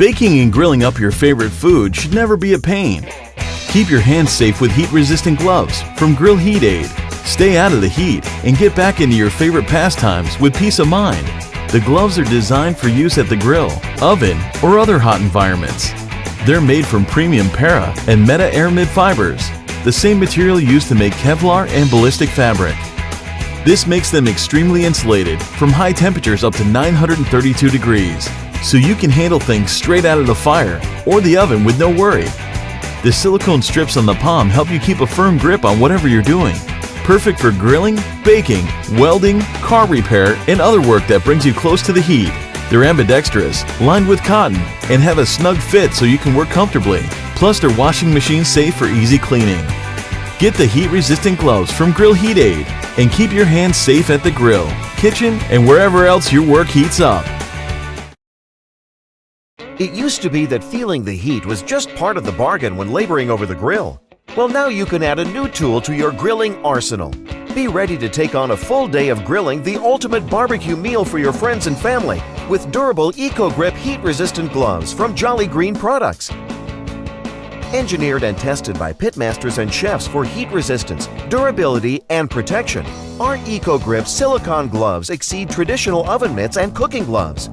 Baking and grilling up your favorite food should never be a pain. Keep your hands safe with heat-resistant gloves from Grill Heat Aid. Stay out of the heat and get back into your favorite pastimes with peace of mind. The gloves are designed for use at the grill, oven, or other hot environments. They're made from premium para and Meta Aramid fibers, the same material used to make Kevlar and ballistic fabric. This makes them extremely insulated from high temperatures up to 932 degrees, so you can handle things straight out of the fire or the oven with no worry. The silicone strips on the palm help you keep a firm grip on whatever you're doing. Perfect for grilling, baking, welding, car repair, and other work that brings you close to the heat. They're ambidextrous, lined with cotton, and have a snug fit so you can work comfortably. Plus, they're washing machine safe for easy cleaning. Get the heat-resistant gloves from Grill Heat Aid and keep your hands safe at the grill, kitchen, and wherever else your work heats up. It used to be that feeling the heat was just part of the bargain when laboring over the grill. Well, now you can add a new tool to your grilling arsenal. Be ready to take on a full day of grilling the ultimate barbecue meal for your friends and family with durable Ekogrip heat-resistant gloves from Jolly Green Products. Engineered and tested by pitmasters and chefs for heat resistance, durability, and protection, our Ekogrip silicone gloves exceed traditional oven mitts and cooking gloves.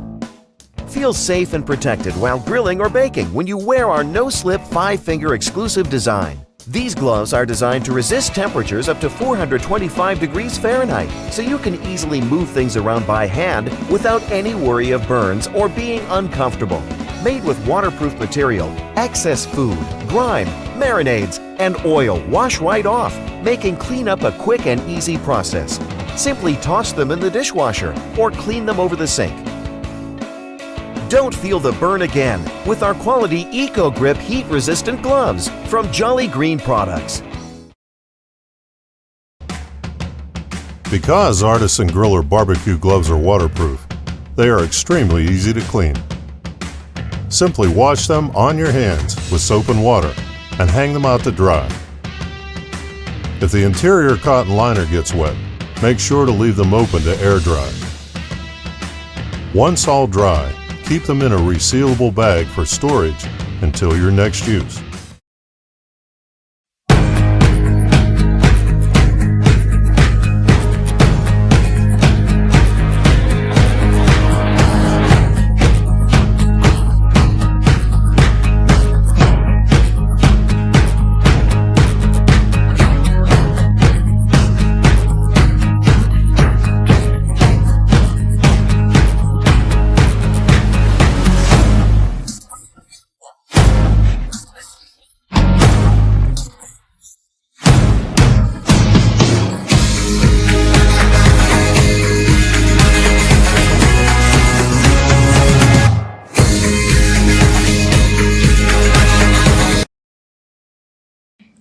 Feel safe and protected while grilling or baking when you wear our no-slip 5-finger exclusive design. These gloves are designed to resist temperatures up to 425 degrees Fahrenheit, so you can easily move things around by hand without any worry of burns or being uncomfortable. Made with waterproof material, excess food, grime, marinades, and oil wash right off, making cleanup a quick and easy process. Simply toss them in the dishwasher or clean them over the sink. Don't feel the burn again with our quality Ekogrip heat-resistant gloves from Jolly Green Products. Because Artisan Griller barbecue gloves are waterproof, they are extremely easy to clean. Simply wash them on your hands with soap and water and hang them out to dry. If the interior cotton liner gets wet, make sure to leave them open to air dry. Once all dry, keep them in a resealable bag for storage until your next use.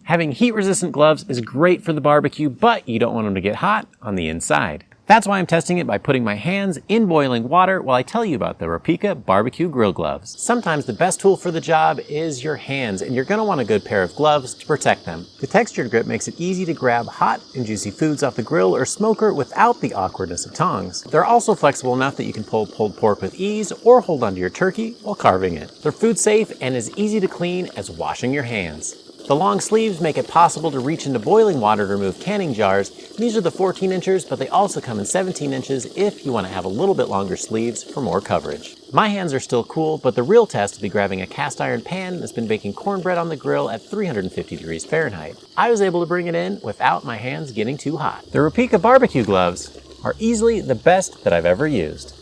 Having heat-resistant gloves is great for the barbecue, but you don't want them to get hot on the inside. That's why I'm testing it by putting my hands in boiling water while I tell you about the RAPICCA barbecue grill gloves. Sometimes the best tool for the job is your hands, and you're going to want a good pair of gloves to protect them. The textured grip makes it easy to grab hot and juicy foods off the grill or smoker without the awkwardness of tongs. They're also flexible enough that you can pull pulled pork with ease or hold onto your turkey while carving it. They're food safe and as easy to clean as washing your hands. The long sleeves make it possible to reach into boiling water to remove canning jars. These are the 14 inches, but they also come in 17 inches if you want to have a little bit longer sleeves for more coverage. My hands are still cool, but the real test will be grabbing a cast iron pan that's been baking cornbread on the grill at 350 degrees Fahrenheit. I was able to bring it in without my hands getting too hot. The RAPICCA barbecue gloves are easily the best that I've ever used.